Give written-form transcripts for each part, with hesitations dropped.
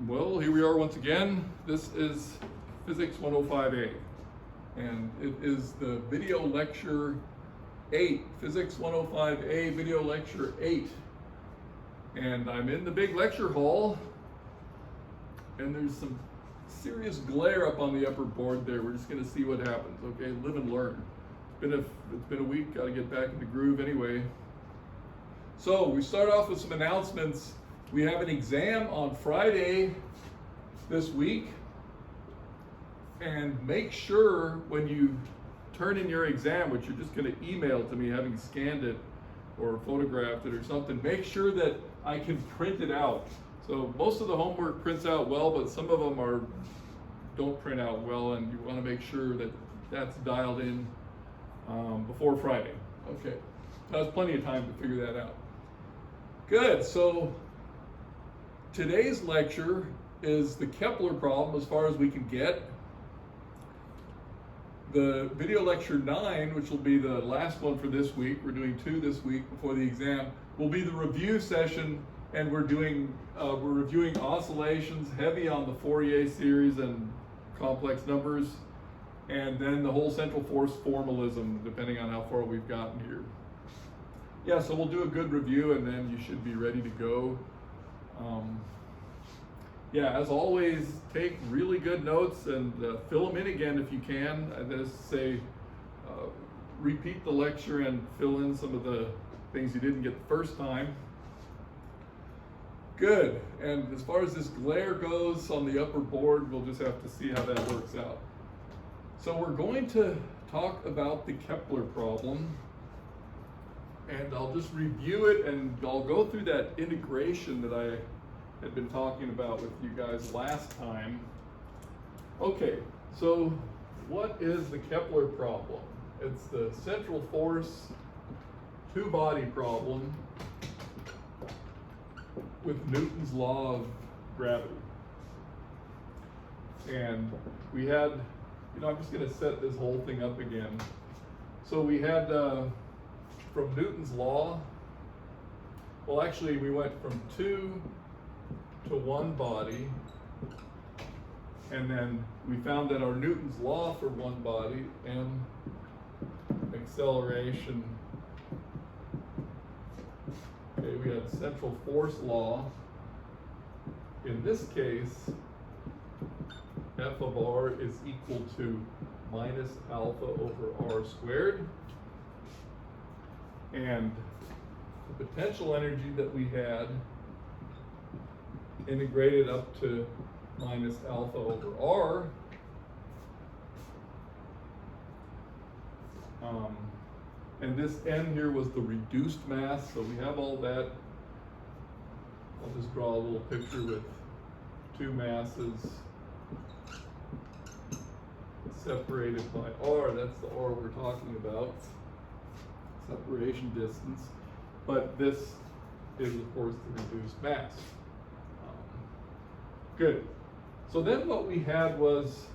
Well, here we are once again. This is Physics 105A, and it is the video lecture 8, Physics 105A video lecture 8. And I'm in the big lecture hall, and there's some serious glare up on the upper board there. We're just going to see what happens, okay? Live and learn. It's been a week, got to get back in the groove anyway. So we start off with some announcements. We have an exam on Friday this week, and make sure when you turn in your exam, which you're just going to email to me having scanned it or photographed it or something, make sure that I can print it out. So most of the homework prints out well, but some of them don't print out well, and you want to make sure that that's dialed in before Friday. Okay, that's plenty of time to figure that out. Good, so today's lecture is the Kepler problem as far as we can get. The video lecture 9, which will be the last one for this week, we're doing 2 this week before the exam, will be the review session, and we're reviewing oscillations, heavy on the Fourier series and complex numbers, and then the whole central force formalism, depending on how far we've gotten here. Yeah, so we'll do a good review, and then you should be ready to go. Yeah, as always, take really good notes and fill them in again if you can. I just say repeat the lecture and fill in some of the things you didn't get the first time. Good, and as far as this glare goes on the upper board, we'll just have to see how that works out. So we're going to talk about the Kepler problem, and I'll just review it, and I'll go through that integration that I had been talking about with you guys last time. Okay, so what is the Kepler problem? It's the central force two-body problem with Newton's law of gravity. And we had, I'm just going to set this whole thing up again. So we had from Newton's law, well, actually we went from 2 to 1 body, and then we found that our Newton's law for one body, m acceleration, okay, we had central force law. In this case, f of r is equal to minus alpha over r squared, and the potential energy that we had integrated up to minus alpha over r, and this n here was the reduced mass, so we have all that. I'll just draw a little picture with two masses separated by r. That's the r we're talking about, separation distance, but this is of course the reduced mass. Good. So then what we had was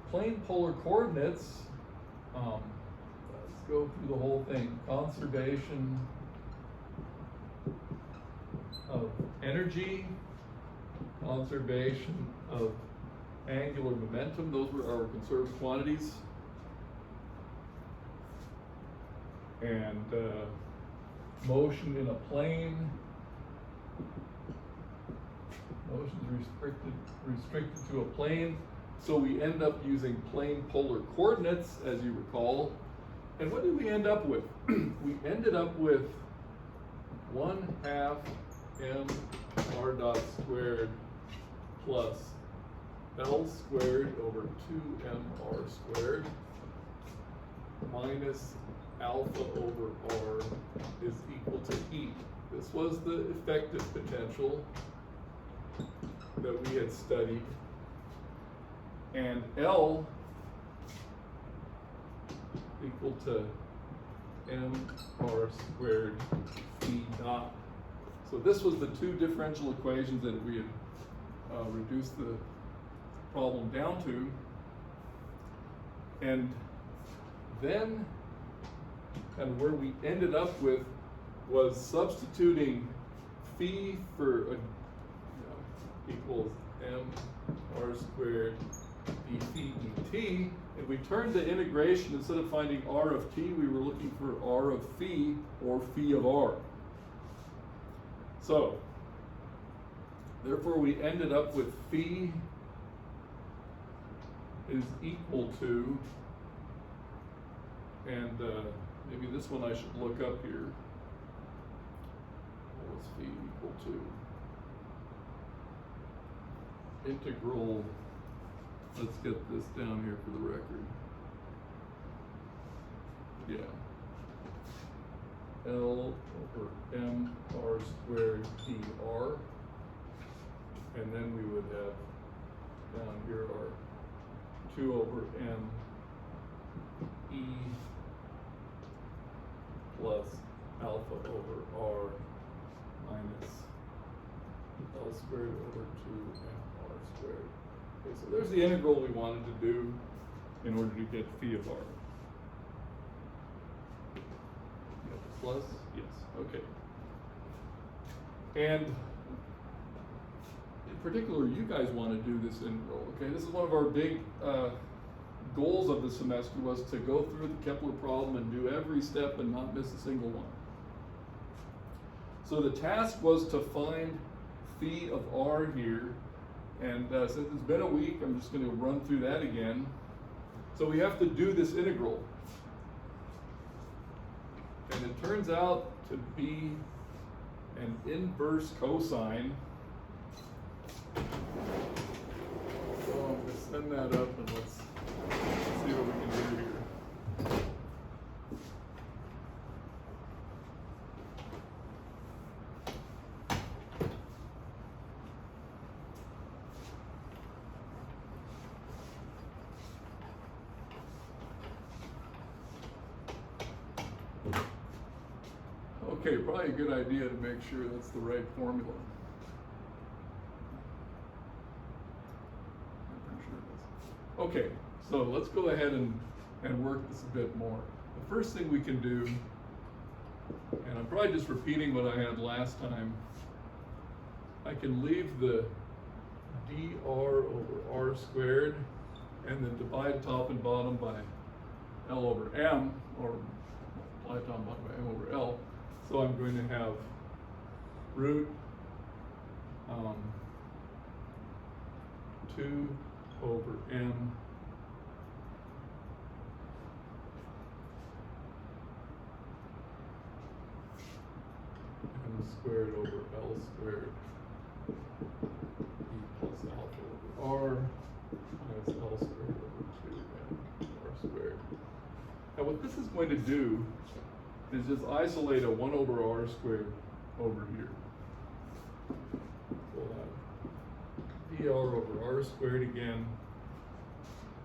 plane polar coordinates. Let's go through the whole thing. Conservation of energy, conservation of angular momentum. Those were our conserved quantities. And motion in a plane. Motion is restricted to a plane, so we end up using plane polar coordinates, as you recall. And what did we end up with? We ended up with 1/2 m r dot squared plus L squared over 2m r squared minus alpha over r is equal to E. This was the effective potential that we had studied, and L equal to mr squared E dot. So this was the two differential equations that we had reduced the problem down to, and then kind of where we ended up with was substituting phi for equals mr squared d phi dt. If we turned the integration, instead of finding r of t, we were looking for r of phi, or phi of r. So, therefore we ended up with phi is equal to, and maybe this one I should look up here. What was phi equal to? Integral, let's get this down here for the record. Yeah. L over m r squared dr. And then we would have down here our 2 over m e plus alpha over r minus L squared over 2m r squared. Okay, so there's the integral we wanted to do in order to get phi of r. Plus? Yes, okay. And in particular, you guys want to do this integral, okay? This is one of our big goals of the semester, was to go through the Kepler problem and do every step and not miss a single one. So the task was to find phi of r here, and since it's been a week, I'm just going to run through that again. So we have to do this integral. And it turns out to be an inverse cosine. So I'm going to send that up, and let's see what we can do here. Okay, probably a good idea to make sure that's the right formula. I'm pretty sure it is. Okay, so let's go ahead and work this a bit more. The first thing we can do, and I'm probably just repeating what I had last time, I can leave the dr over r squared and then divide top and bottom by L over m, or multiply top and bottom by m over L. So I'm going to have root 2 over m squared over L squared e plus alpha over r minus L squared over 2m r squared. Now what this is going to do is just isolate a 1 over r squared over here. We'll have dr over r squared again.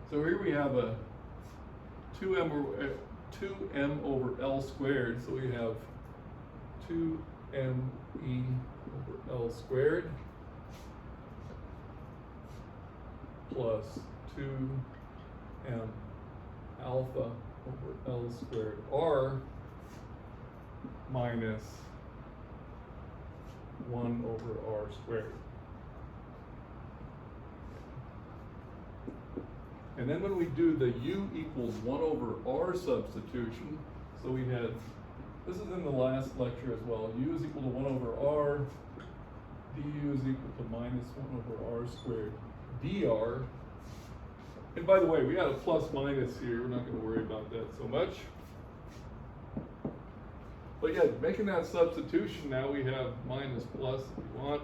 So here we have a 2m over L squared, so we have 2me over L squared plus 2m alpha over L squared r minus 1 over r squared. And then when we do the u equals 1 over r substitution, so we had, this is in the last lecture as well, u is equal to 1 over r, du is equal to minus 1 over r squared dr. And by the way, we had a plus minus here, we're not going to worry about that so much. But yeah, making that substitution, now we have minus plus if you want.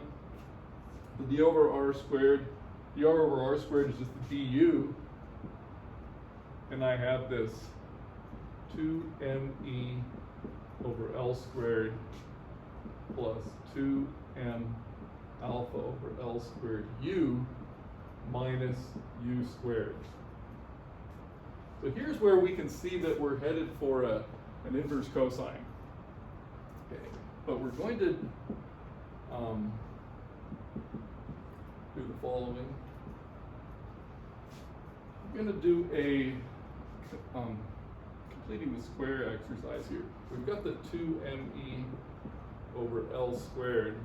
The d over r squared, dr over r squared is just the du. And I have this 2me over L squared plus 2m alpha over L squared u minus u squared. So here's where we can see that we're headed for an inverse cosine. Okay, but we're going to do the following. We're going to do a completing the square exercise here. We've got the 2me over L squared.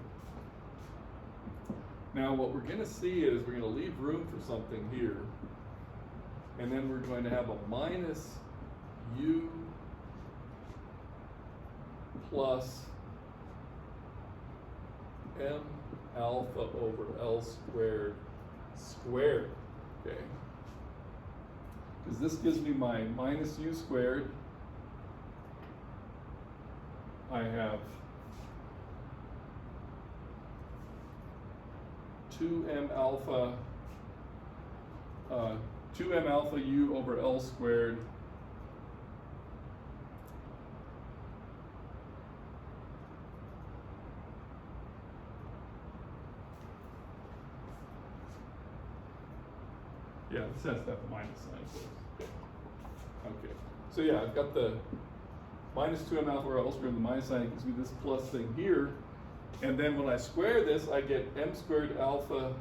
Now what we're going to see is we're going to leave room for something here, and then we're going to have a minus u plus m alpha over L squared, okay? Because this gives me my minus u squared. I have 2m alpha u over L squared yeah, this has to have a minus sign, of course. Okay, so yeah, I've got the minus 2m alpha over L squared, the minus sign gives me this plus thing here. And then when I square this, I get m squared alpha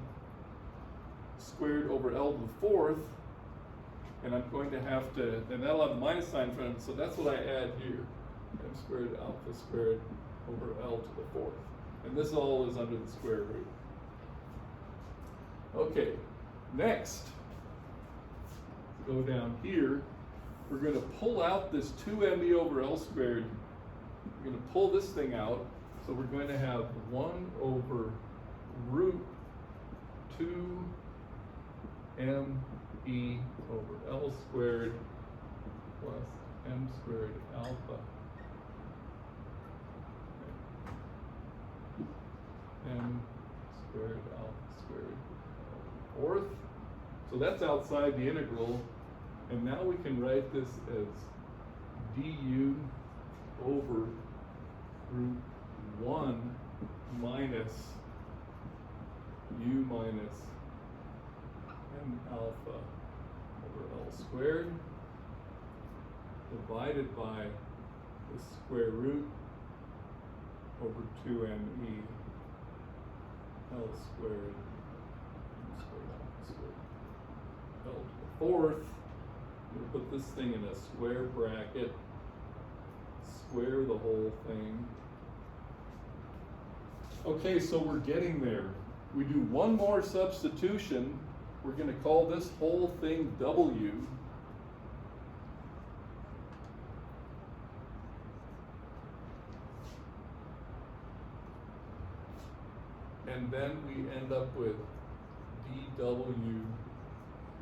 squared over L to the fourth. And I'm going to have to, and that'll have a minus sign in front of it, so that's what I add here. M squared alpha squared over L to the fourth. And this all is under the square root. Okay, next, go down here. We're going to pull out this 2me over L squared. We're going to pull this thing out. So we're going to have 1 over root 2me over L squared plus m squared alpha. M squared alpha squared fourth. So that's outside the integral. And now we can write this as du over root 1 minus u minus m alpha over L squared divided by the square root over 2me L squared m squared alpha squared L to the fourth. I'm going to put this thing in a square bracket, square the whole thing. Okay, so we're getting there. We do one more substitution. We're going to call this whole thing W. And then we end up with dW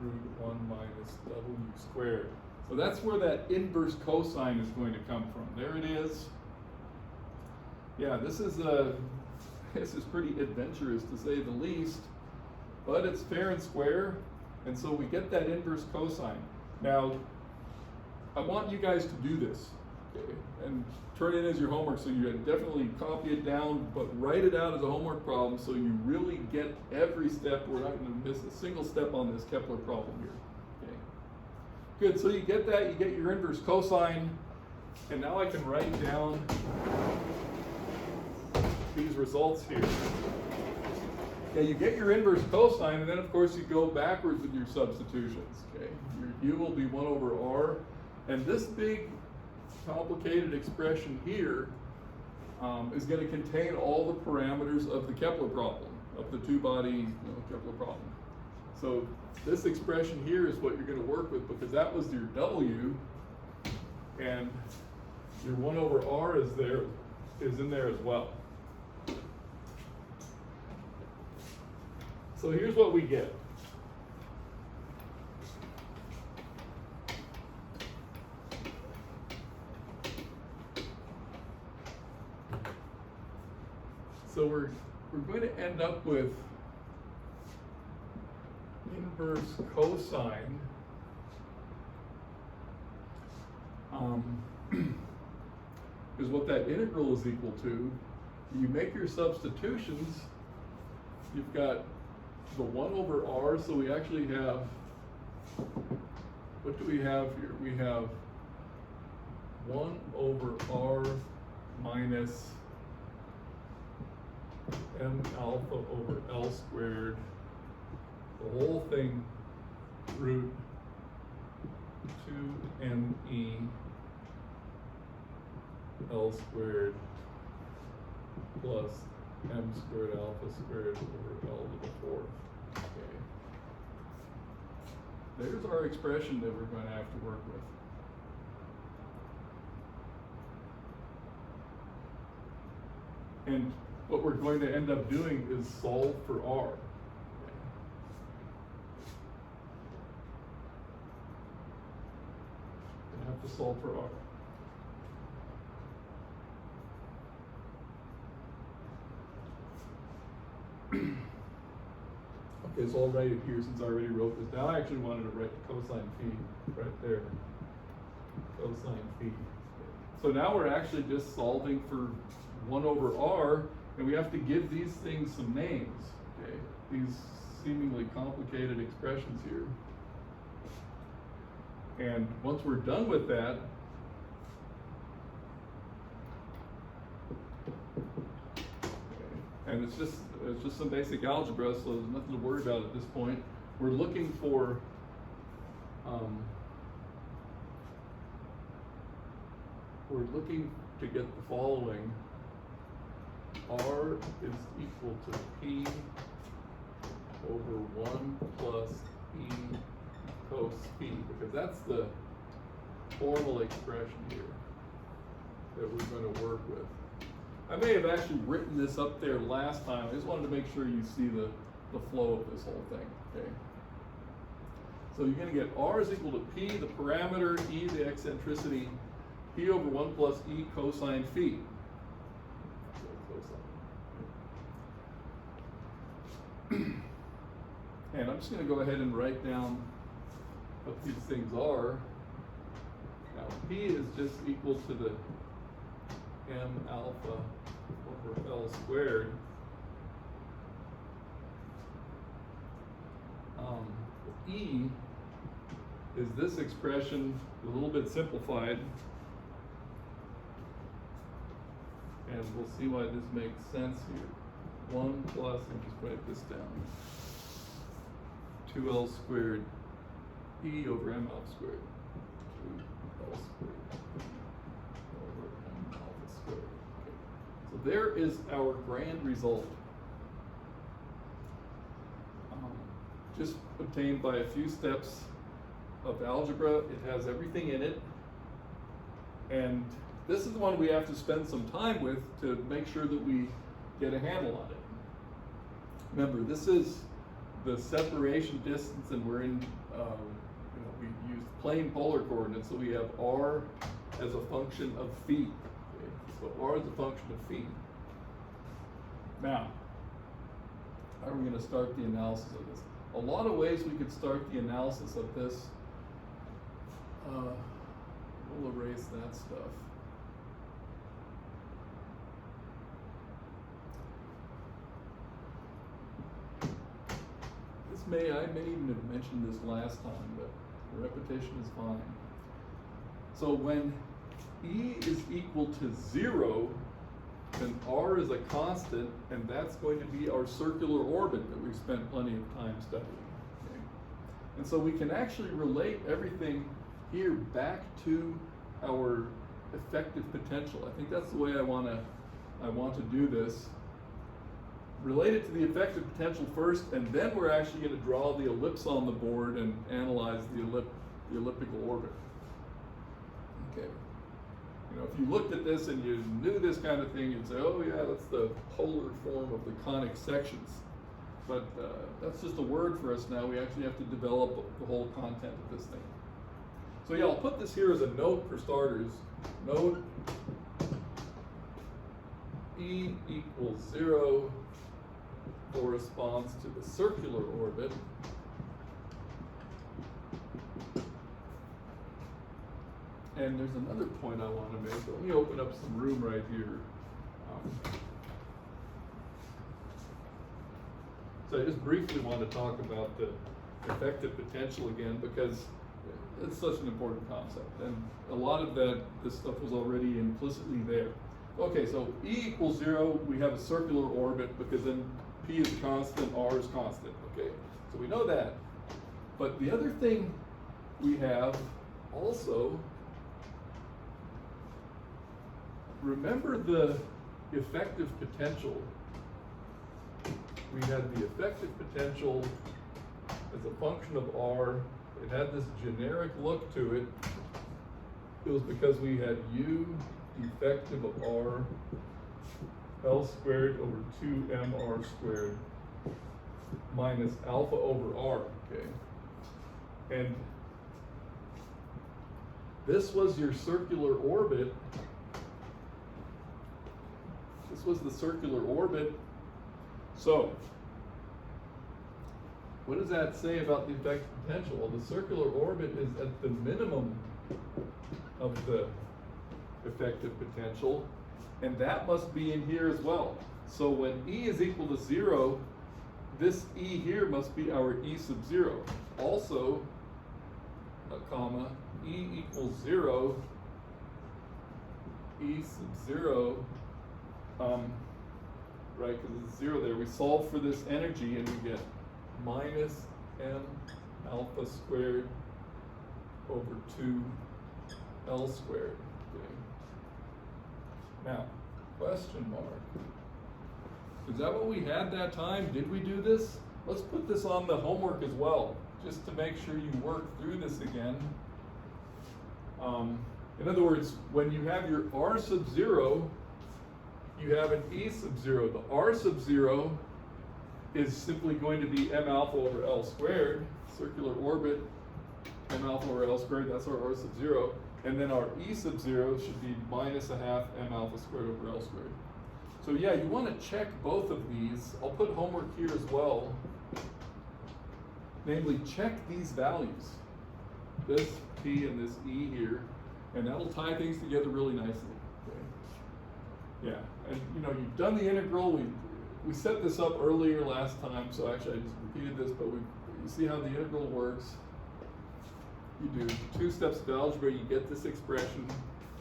root 1 minus W squared. So that's where that inverse cosine is going to come from. There it is. Yeah, this is pretty adventurous to say the least, but it's fair and square, and so we get that inverse cosine. Now, I want you guys to do this, okay, and turn it as your homework, so you definitely copy it down, but write it out as a homework problem so you really get every step. We're not going to miss a single step on this Kepler problem here. Okay. Good, so you get that, you get your inverse cosine, and now I can write down these results here. Yeah, you get your inverse cosine, and then of course you go backwards with your substitutions. Okay, your u will be 1 over r, and this big complicated expression here is going to contain all the parameters of the Kepler problem, of the two-body Kepler problem. So this expression here is what you're going to work with, because that was your w, and your 1 over r is in there as well. So here's what we get. So we're going to end up with inverse cosine is what that integral is equal to. You make your substitutions. You've got the 1 over r, so we actually have, what do we have here? We have 1 over r minus m alpha over L squared, the whole thing root 2me L squared plus m squared alpha squared over L to the fourth. Okay. There's our expression that we're going to have to work with. And what we're going to end up doing is solve for R. We have to solve for R. Okay, so I'll write it here since I already wrote this down. I actually wanted to write the cosine phi right there. Cosine phi. So now we're actually just solving for 1 over R, and we have to give these things some names, okay? These seemingly complicated expressions here. And once we're done with that, okay, and it's just some basic algebra, so there's nothing to worry about at this point. We're looking for to get the following. R is equal to P over 1 plus E cos phi, because that's the formal expression here that we're going to work with. I may have actually written this up there last time. I just wanted to make sure you see the flow of this whole thing, okay? So you're going to get R is equal to P, the parameter, E, the eccentricity, P over 1 plus E cosine phi. And I'm just going to go ahead and write down what these things are. Now, P is just equal to the m alpha over L squared. E is this expression a little bit simplified. And we'll see why this makes sense here. 1 plus, and just write this down, 2L squared E over ML squared. 2L squared over M alpha squared. Okay. So there is our grand result. Just obtained by a few steps of algebra. It has everything in it. And this is the one we have to spend some time with to make sure that we get a handle on it. Remember, this is the separation distance, and we're in, we use plane polar coordinates, so we have R as a function of phi. Okay? So R is a function of phi. Now, how are we going to start the analysis of this? A lot of ways we could start the analysis of this. We'll erase that stuff. I may even have mentioned this last time, but repetition is fine. So when E is equal to 0, then R is a constant, and that's going to be our circular orbit that we've spent plenty of time studying. Okay? And so we can actually relate everything here back to our effective potential. I think that's the way I want to do this. Relate it to the effective potential first, and then we're actually going to draw the ellipse on the board and analyze the elliptical orbit. Okay. You know, if you looked at this and you knew this kind of thing, you'd say, oh yeah, that's the polar form of the conic sections. But that's just a word for us now. We actually have to develop the whole content of this thing. So yeah, I'll put this here as a note for starters. Note E equals 0 corresponds to the circular orbit. And there's another point I want to make. Let me open up some room right here. So I just briefly want to talk about the effective potential again, because it's such an important concept. And a lot of this stuff was already implicitly there. Okay, so E equals 0, we have a circular orbit, because then P is constant, R is constant. Okay, so we know that. But the other thing we have also, remember the effective potential we had the effective potential as a function of R. It had this generic look to it. It was because we had U effective of R L squared over 2mr squared minus alpha over R, okay? And this was your circular orbit. This was the circular orbit. So, what does that say about the effective potential? Well, the circular orbit is at the minimum of the effective potential, and that must be in here as well. So when E is equal to 0, this E here must be our E sub 0. Also, a comma, E equals 0, E sub 0, right, because it's 0 there. We solve for this energy and we get minus m alpha squared over 2L squared. Okay. Now, question mark. Is that what we had that time? Did we do this? Let's put this on the homework as well, just to make sure you work through this again. In other words, when you have your R sub 0, you have an E sub 0. The R sub 0 is simply going to be m alpha over L squared, circular orbit, m alpha over L squared, that's our R sub 0. And then our E sub 0 should be minus a half m alpha squared over L squared. So yeah, you want to check both of these. I'll put homework here as well. Namely, check these values. This P and this E here. And that'll tie things together really nicely. Okay? Yeah, and you know, you've done the integral. We set this up earlier last time, so actually I just repeated this, but you see how the integral works. You do 2 steps of algebra, you get this expression,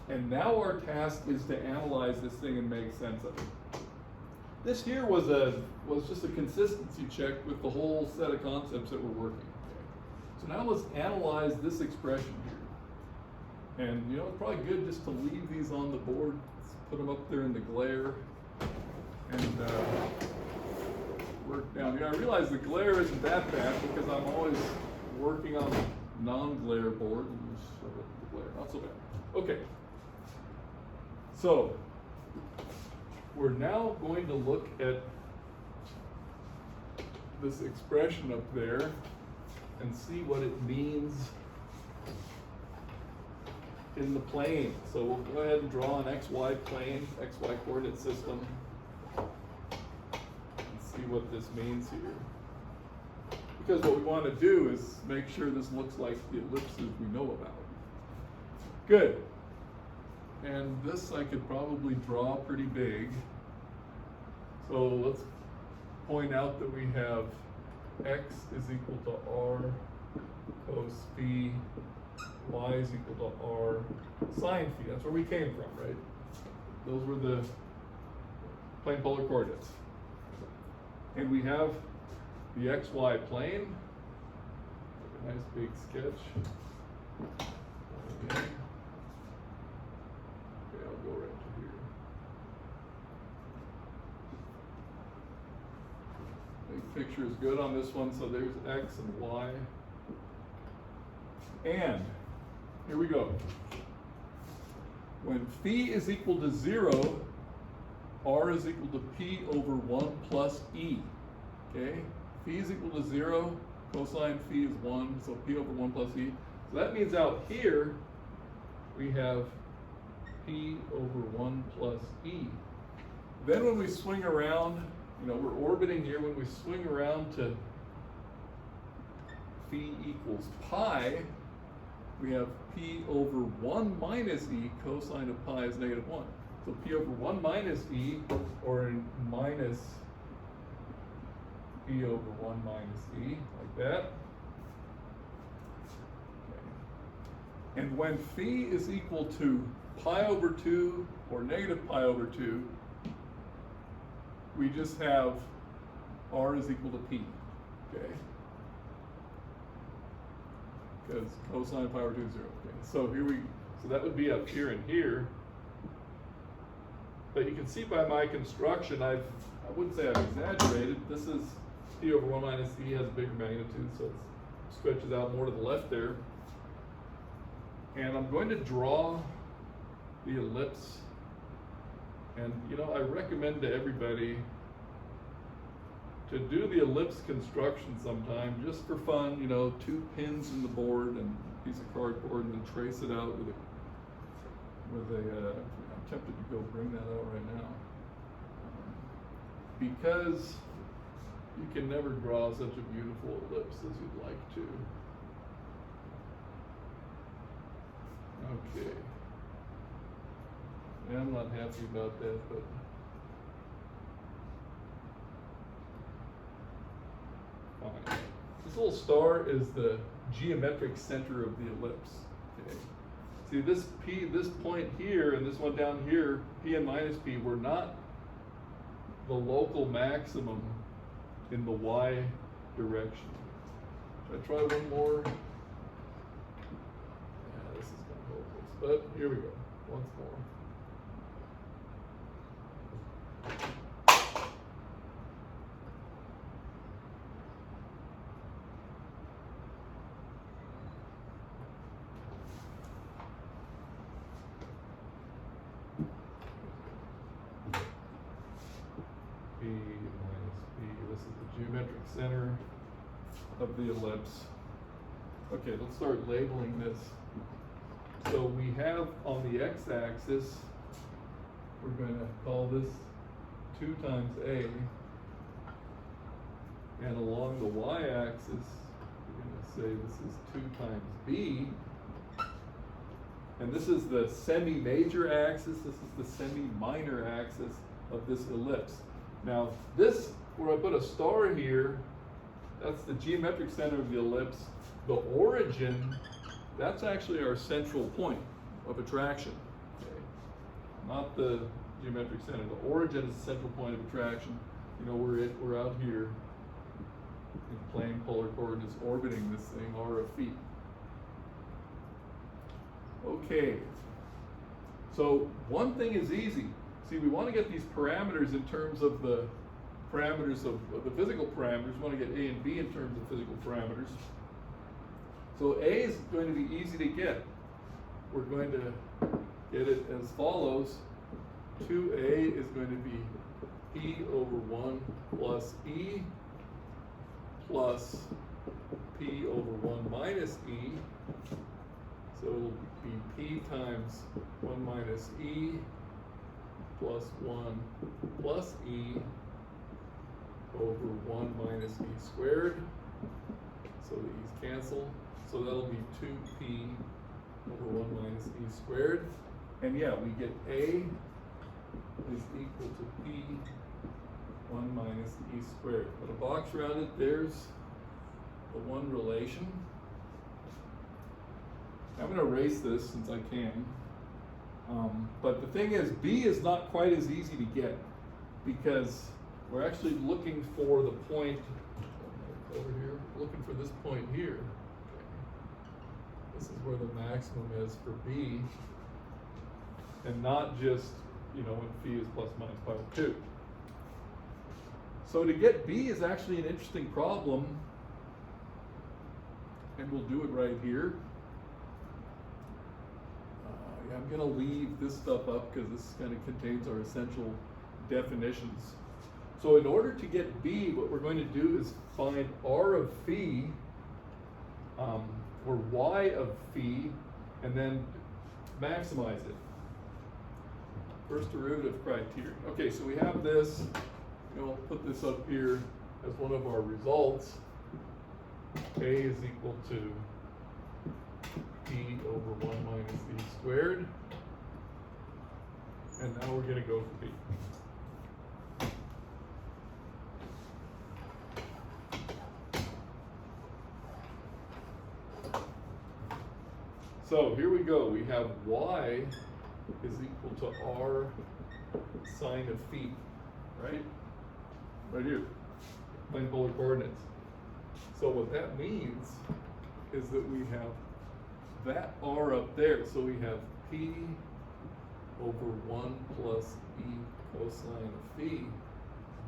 and now our task is to analyze this thing and make sense of it. This here was just a consistency check with the whole set of concepts that we're working. Okay? So now let's analyze this expression here. And you know, it's probably good just to leave these on the board, let's put them up there in the glare, and work down. You know, I realize the glare isn't that bad because I'm always working on a non-glare board. And just shove it in the glare, not so bad. Okay. So, we're now going to look at this expression up there and see what it means in the plane. So we'll go ahead and draw an XY plane, XY coordinate system, and see what this means here. Because what we want to do is make sure this looks like the ellipses we know about. Good. And this I could probably draw pretty big. So let's point out that we have x is equal to r cos phi, y is equal to r sine phi. That's where we came from, right? Those were the plane polar coordinates. And we have the xy plane. A nice big sketch. Okay. I'll go right to here. Big picture is good on this one, so there's x and y. And here we go. When phi is equal to 0, r is equal to p over 1 plus e. Okay? Phi is equal to 0, cosine phi is 1, so p over 1 plus e. So that means out here we have p over 1 plus e. Then when we swing around, you know, we're orbiting here, when we swing around to phi equals pi, we have p over 1 minus e, cosine of pi is negative 1. So p over 1 minus e, or minus p over 1 minus e, like that. Okay. And when phi is equal to pi over 2 or negative pi over 2, we just have r is equal to p, okay? Because cosine pi over 2 is 0. Okay, so that would be up here and here. But you can see by my construction, I've I wouldn't say I've exaggerated. This is P over 1 minus E has a bigger magnitude, so it stretches out more to the left there. And I'm going to draw the ellipse. And you know, I recommend to everybody to do the ellipse construction sometime, just for fun, you know, 2 pins in the board and a piece of cardboard, and then trace it out with a I'm tempted to go bring that out right now. Because you can never draw such a beautiful ellipse as you'd like to. Okay. Yeah, I'm not happy about that, but fine. This little star is the geometric center of the ellipse. Okay. See, this P, this point here and this one down here, P and minus P, were not the local maximum in the Y direction. Should I try one more? Yeah, this is kind of hopeless, but here we go, once more. P minus P, this is the geometric center of the ellipse. Okay, let's start labeling this. So we have on the x-axis, we're going to call this 2 times A, and along the y-axis, we're going to say this is 2 times B, and this is the semi-major axis, this is the semi-minor axis of this ellipse. Now this, where I put a star here, that's the geometric center of the ellipse. The origin, that's actually our central point of attraction. Okay. Not the geometric center. The origin is the central point of attraction. You know, we're out here in plane polar coordinates orbiting this thing, r of feet. Okay. So one thing is easy. See, we want to get these parameters in terms of the parameters of the physical parameters. We want to get A and B in terms of physical parameters. So A is going to be easy to get. We're going to get it as follows. 2A is going to be P over 1 plus E plus P over 1 minus E. So it will be P times 1 minus E plus 1 plus E over 1 minus E squared. So the E's cancel. So that'll be 2P over 1 minus E squared. And yeah, we get A is equal to P 1 minus E squared. Put a box around it, there's the one relation. I'm going to erase this since I can. But the thing is, B is not quite as easy to get because we're actually looking for the point over here, looking for this point here. Okay. This is where the maximum is for B, and not just, you know, when phi is plus minus pi over 2. So to get B is actually an interesting problem, and we'll do it right here. I'm going to leave this stuff up because this kind of contains our essential definitions. So in order to get B, what we're going to do is find R of phi, or Y of phi, and then maximize it. First derivative criterion. Okay, so we have this. We'll put this up here as one of our results. A is equal to P over 1 minus E squared. And now we're going to go for B. So here we go. We have Y is equal to R sine of phi, right? Right here, plane polar coordinates. So what that means is that we have that R up there. So we have P over 1 plus E cosine of phi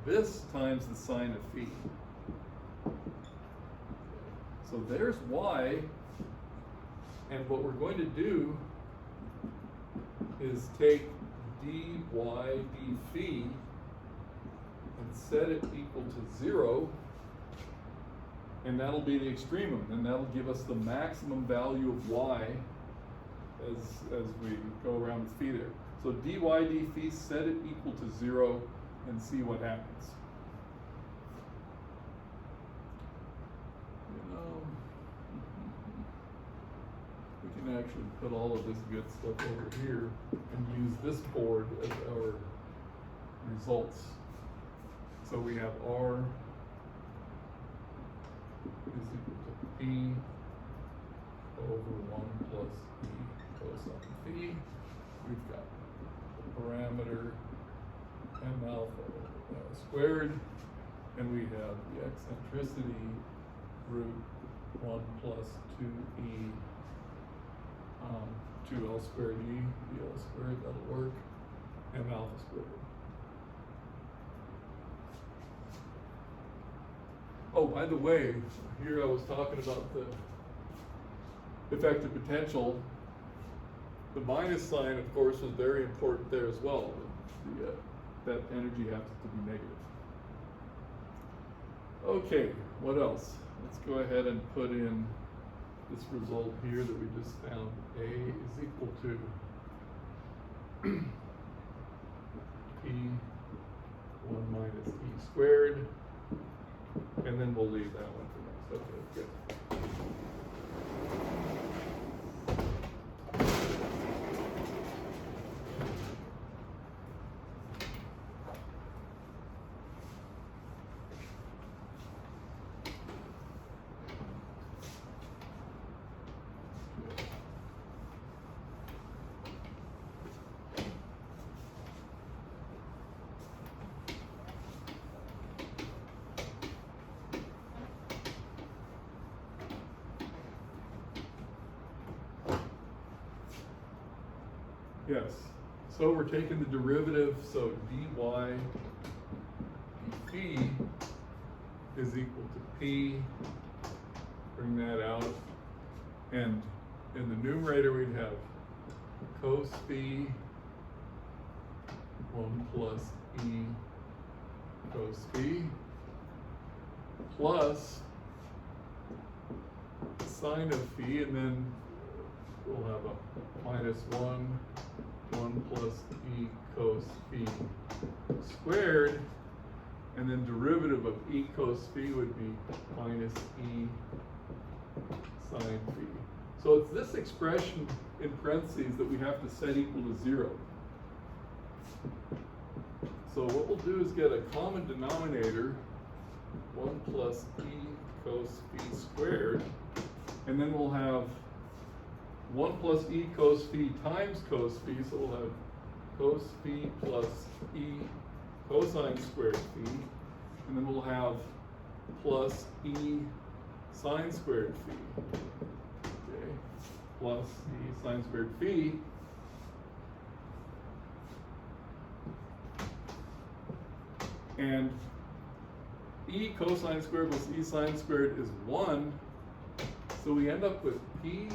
this times the sine of phi. So there's y, and what we're going to do is take dy d phi and set it equal to 0, and that'll be the extremum, and that'll give us the maximum value of y as we go around with phi there. So dy d phi, set it equal to 0 and see what happens. We can actually put all of this good stuff over here and use this board as our results. So we have r is equal to p over 1 plus e cosine phi. We've got the parameter m alpha squared, and we have the eccentricity root 1 plus 2e 2l squared e, dl squared, that'll work, m alpha squared. Oh, by the way, here I was talking about the effective potential. The minus sign, of course, was very important there as well. That energy happens to be negative. Okay, what else? Let's go ahead and put in this result here that we just found. A is equal to p 1 minus e squared, and then we'll leave that one for next. Okay, good. Yes, so we're taking the derivative, so dy dp is equal to p, bring that out, and in the numerator we'd have cos phi 1 plus e cos phi plus sine of phi, and then we'll have a minus 1 plus e cos phi squared, and then derivative of e cos phi would be minus e sine phi. So it's this expression in parentheses that we have to set equal to 0. So what we'll do is get a common denominator, 1 plus e cos phi squared, and then we'll have 1 plus e cos phi times cos phi, so we'll have cos phi plus e cosine squared phi, and then we'll have plus e sine squared phi, okay, plus e sine squared phi, and e cosine squared plus e sine squared is 1, so we end up with p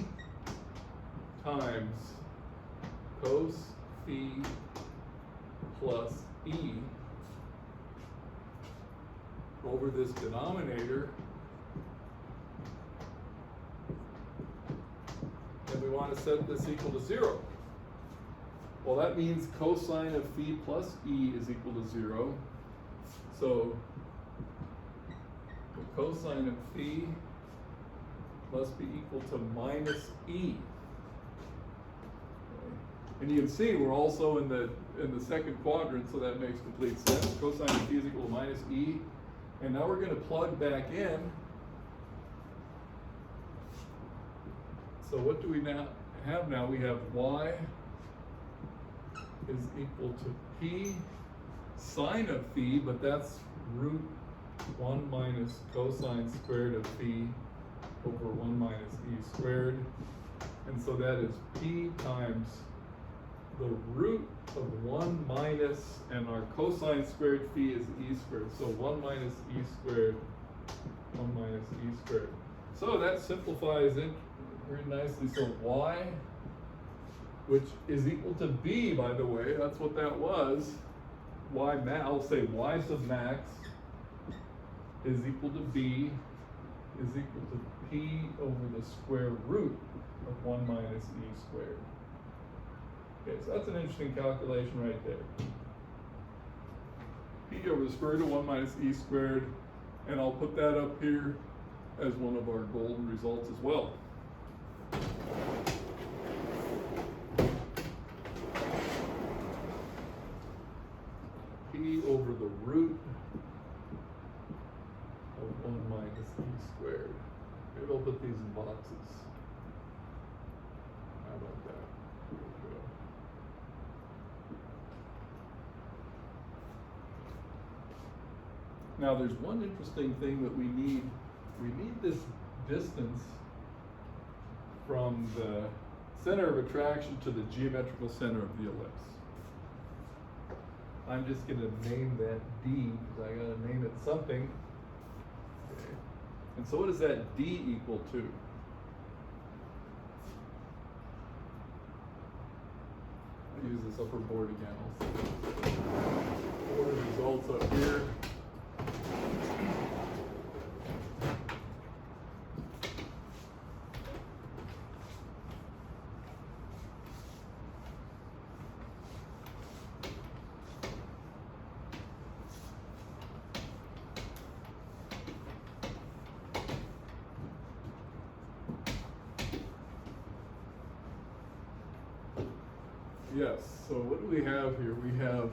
times cos phi plus e over this denominator, and we want to set this equal to 0. Well, that means cosine of phi plus e is equal to 0. So the cosine of phi must be equal to minus e. And you can see we're also in the second quadrant, so that makes complete sense. Cosine of phi is equal to minus e. And now we're going to plug back in. So what do we now have now? We have y is equal to p sine of phi, but that's root 1 minus cosine squared of phi over 1 minus e squared. And so that is p times the root of 1 minus, and our cosine squared phi is e squared. So 1 minus e squared, 1 minus e squared. So that simplifies it very nicely. So y, which is equal to b, by the way, that's what that was. Y max, I'll say y sub max is equal to b is equal to p over the square root of 1 minus e squared. Okay, so that's an interesting calculation right there. P over the square root of 1 minus e squared, and I'll put that up here as one of our golden results as well. P over the root of 1 minus e squared. Maybe I'll put these in boxes. How about that? There we go. Now there's one interesting thing that we need. We need this distance from the center of attraction to the geometrical center of the ellipse. I'm just going to name that D, because I got to name it something. Okay. And so what is that D equal to? I'll use this upper board again. I'll see. Results up here. Yes, so what do we have here? We have,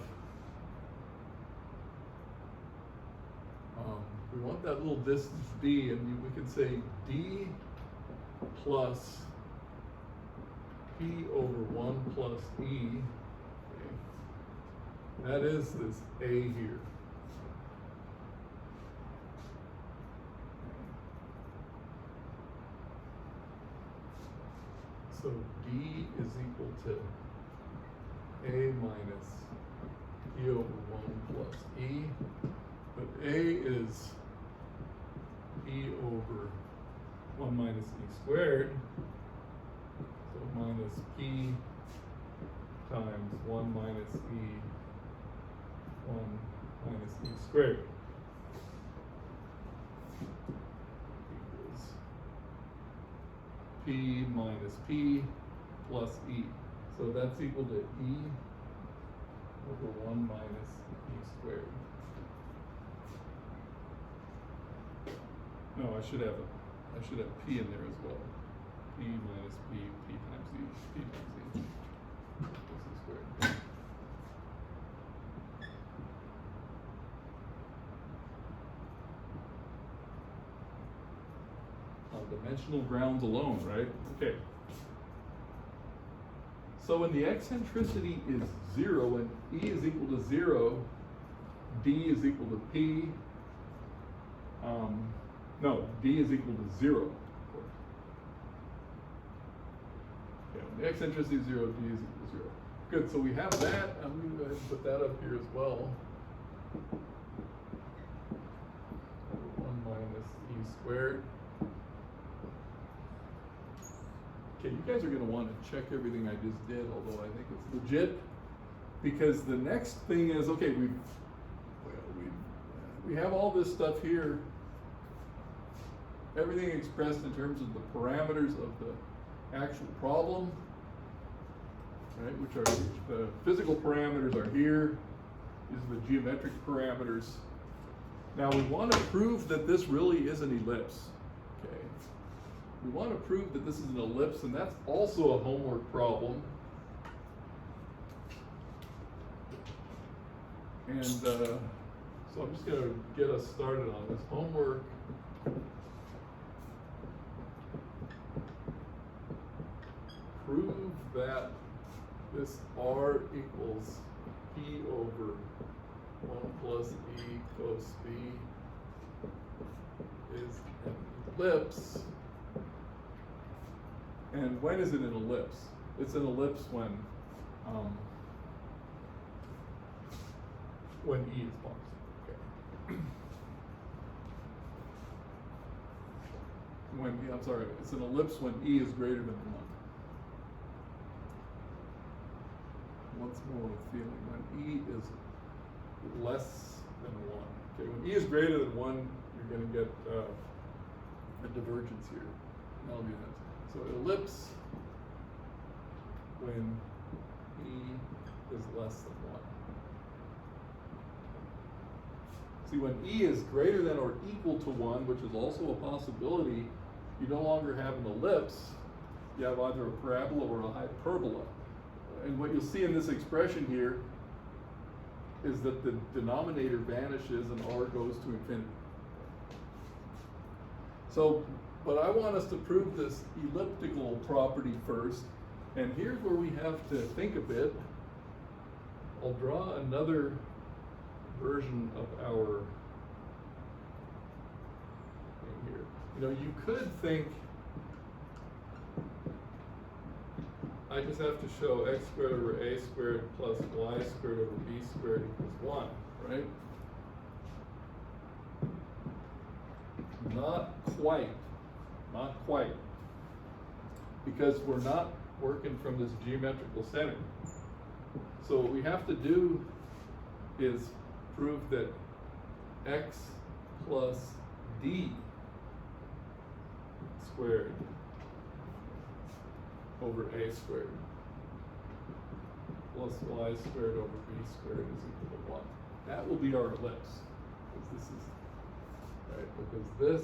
we want that little distance d, and we can say d plus p over 1 plus e. Okay. That is this a here. So d is equal to a minus p over 1 plus e, but a is p over 1 minus e squared, so minus p times 1 minus e, 1 minus e squared equals p minus p plus e. So that's equal to e over 1 minus e squared. No, I should have p in there as well. P minus p, p times e, p times e. Plus e squared. On dimensional grounds alone, right? Okay. So when the eccentricity is 0 and e is equal to 0, d is equal to p. No, d is equal to 0, of course. Okay, when the eccentricity is 0, d is equal to 0. Good, so we have that. I'm going to go ahead and put that up here as well. 1 minus e squared. Okay, you guys are going to want to check everything I just did, although I think it's legit, because the next thing is, okay, we have all this stuff here, everything expressed in terms of the parameters of the actual problem, right? Which are the physical parameters are here. These are the geometric parameters. Now we want to prove that this really is an ellipse. Okay. We want to prove that this is an ellipse, and that's also a homework problem. And so I'm just going to get us started on this homework. Prove that this r equals p over 1 plus e cos b is an ellipse. And when is it an ellipse? It's an ellipse when when E is positive. Okay. I'm sorry, it's an ellipse when E is greater than 1. Once more with feeling, when E is less than 1. Okay, when E is greater than 1, you're going to get a divergence here. That'll be that. So ellipse when E is less than 1. See, when E is greater than or equal to 1, which is also a possibility, you no longer have an ellipse. You have either a parabola or a hyperbola. And what you'll see in this expression here is that the denominator vanishes and R goes to infinity. So, but I want us to prove this elliptical property first. And here's where we have to think a bit. I'll draw another version of our thing here. You know, you could think I just have to show x squared over a squared plus y squared over b squared equals 1, right? Not quite. Because we're not working from this geometrical center. So what we have to do is prove that x plus d squared over a squared plus y squared over b squared is equal to 1. That will be our ellipse. Because this is, right, because this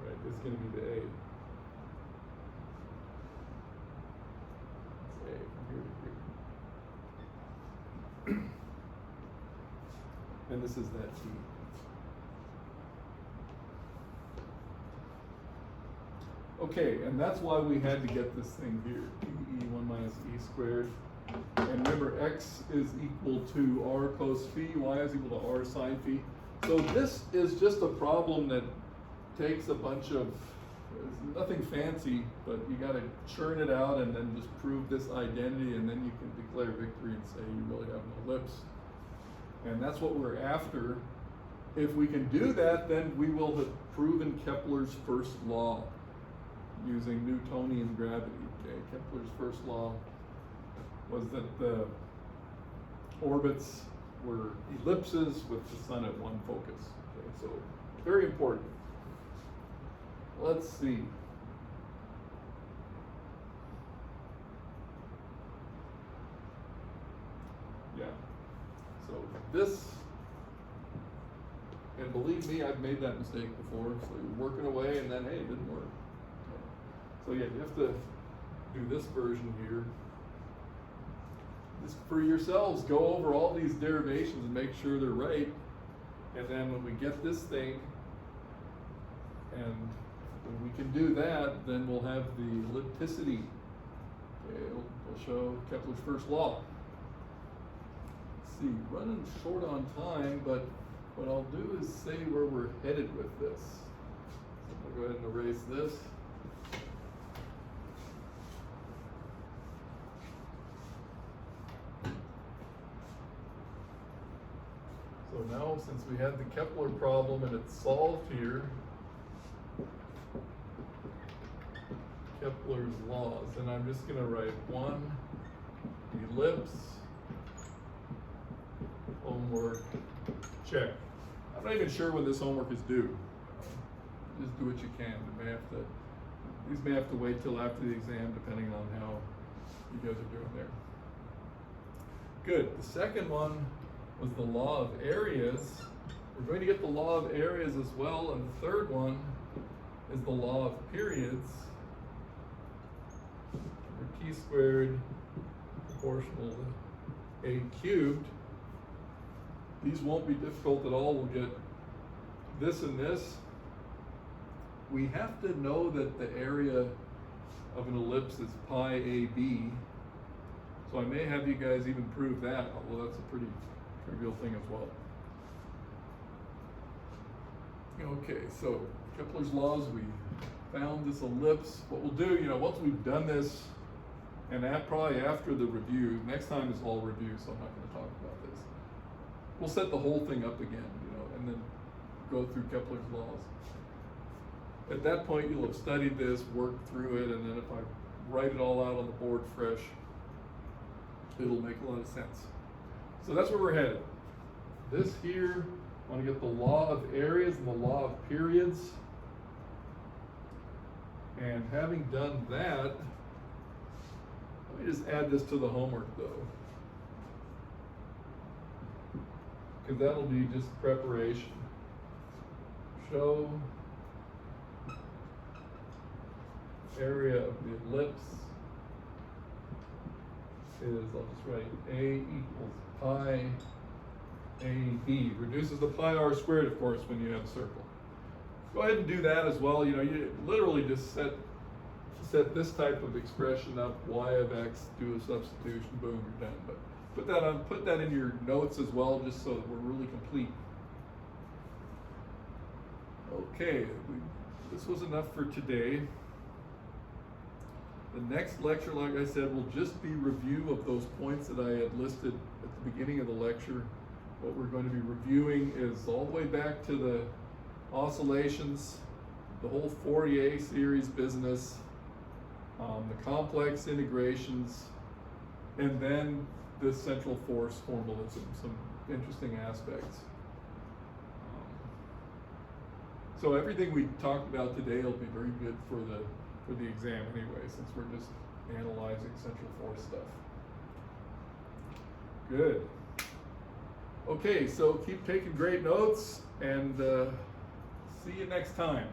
right, is going to be the a. It's a from here to here. And this is that t. Okay, and that's why we had to get this thing here, e1 minus e squared. And remember, x is equal to r cos phi, y is equal to r sine phi. So this is just a problem that takes a bunch of, it's nothing fancy, but you got to churn it out and then just prove this identity, and then you can declare victory and say you really have an ellipse. And that's what we're after. If we can do that, then we will have proven Kepler's first law using Newtonian gravity. Okay, Kepler's first law was that the orbits were ellipses with the sun at one focus. Okay, so very important. Let's see. Yeah. So this, and believe me, I've made that mistake before. So you're working away and then, hey, it didn't work. So yeah, you have to do this version here. Just for yourselves, go over all these derivations and make sure they're right. And then when we get this thing, and when we can do that, then we'll have the ellipticity. Okay, we'll show Kepler's first law. Let's see, running short on time, but what I'll do is say where we're headed with this. So I'm going to go ahead and erase this. So now, since we had the Kepler problem and it's solved here, Kepler's laws, and I'm just going to write 1 ellipse, homework, check. I'm not even sure when this homework is due. Just do what you can. These may have to wait till after the exam, depending on how you guys are doing there. Good. The second one was the law of areas. We're going to get the law of areas as well, and the third one is the law of periods. T squared proportional to a cubed. These won't be difficult at all. We'll get this and this. We have to know that the area of an ellipse is pi AB. So I may have you guys even prove that, although that's a pretty trivial thing as well. Okay, so Kepler's laws, we found this ellipse. What we'll do, once we've done this, and probably after the review, next time is all review, so I'm not going to talk about this. We'll set the whole thing up again, and then go through Kepler's laws. At that point, you'll have studied this, worked through it, and then if I write it all out on the board fresh, it'll make a lot of sense. So that's where we're headed. This here, I want to get the law of areas and the law of periods. And having done that, let me just add this to the homework though, because that'll be just preparation. Show area of the ellipse is, I'll just write A equals pi AB. Reduces the pi r squared, of course, when you have a circle. Go ahead and do that as well. You literally just set this type of expression up, y of x, do a substitution, boom, you're done. But put that in your notes as well, just so that we're really complete. Okay, this was enough for today. The next lecture, like I said, will just be review of those points that I had listed at the beginning of the lecture. What we're going to be reviewing is all the way back to the oscillations, the whole Fourier series business, the complex integrations, and then the central force formalism, some interesting aspects. So everything we talked about today will be very good for the exam anyway, since we're just analyzing central force stuff. Good. Okay, so keep taking great notes, and see you next time.